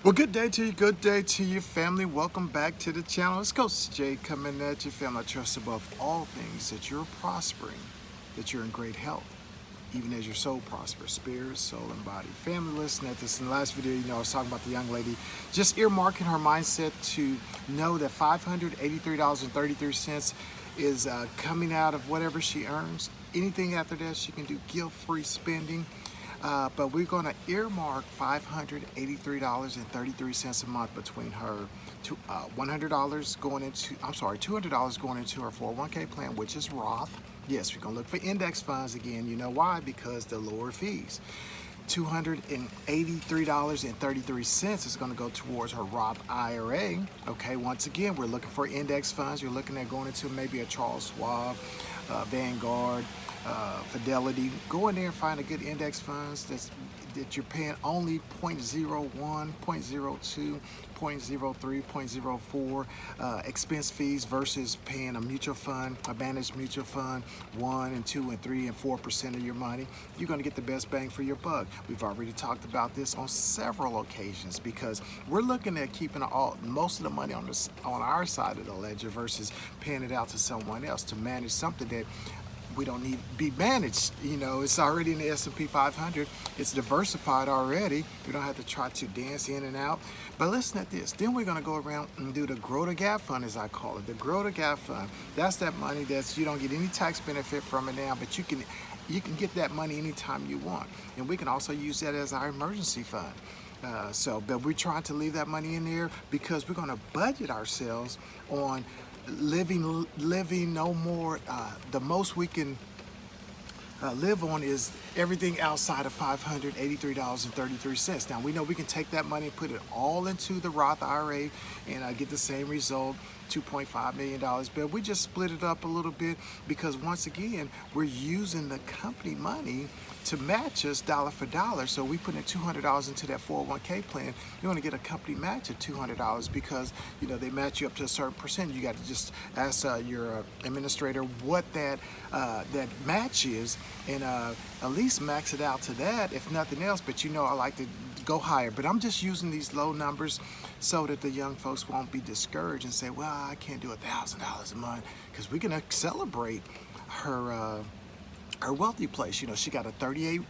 Well, good day to you, family. Welcome back to the channel. It's Coach Jay coming at you, family. I trust above all things that you're prospering, that you're in great health, even as your soul prospers, spirit, soul, and body. Family, listen at this. In the last video, I was talking about the young lady just earmarking her mindset to know that $583.33 is coming out of whatever she earns. Anything after that, she can do guilt-free spending. But we're going to earmark $583.33 a month between her $100 going into, $200 going into her 401k plan, which is Roth. Yes, we're going to look for index funds again. You know why? Because the lower fees. $283.33 is going to go towards her Roth IRA. Okay, once again, we're looking for index funds. You're looking at going into maybe a Charles Schwab, Vanguard, Fidelity. Go in there and find a good index funds that you're paying only 0.01, 0.02, 0.03, 0.04 expense fees versus paying a mutual fund, a managed mutual fund, 1 and 2 and 3 and 4% of your money. You're going to get the best bang for your buck. We've already talked about this on several occasions because we're looking at keeping most of the money on our side of the ledger versus paying it out to someone else to manage something that we don't need to be managed. It's already in the S&P 500. It's diversified already. We don't have to try to dance in and out. But listen at this. Then we're going to go around and do the Grow the Gap Fund, as I call it. The Grow the Gap Fund. That's that money that you don't get any tax benefit from it now, but you can get that money anytime you want. And we can also use that as our emergency fund. But we're trying to leave that money in there because we're going to budget ourselves on living no more. The most we can live on is everything outside of $583.33. Now we know we can take that money and put it all into the Roth IRA and get the same result, $2.5 million, but we just split it up a little bit because once again, we're using the company money to match us dollar for dollar. So we put in $200 into that 401k plan, you're gonna get a company match of $200 because they match you up to a certain percent. You got to just ask your administrator what that match is and at least max it out to that if nothing else. But I like to go higher, but I'm just using these low numbers so that the young folks won't be discouraged and say, well, I can't do $1,000 a month, because we can celebrate her wealthy place. She got a 38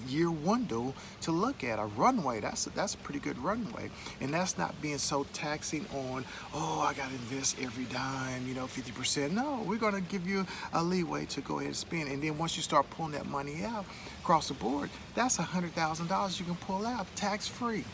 year window to look at, a runway. That's a pretty good runway, and that's not being so taxing on, oh, I gotta invest every dime, 50%. No, we're gonna give you a leeway to go ahead and spend, and then once you start pulling that money out across the board, that's $100,000 you can pull out tax free.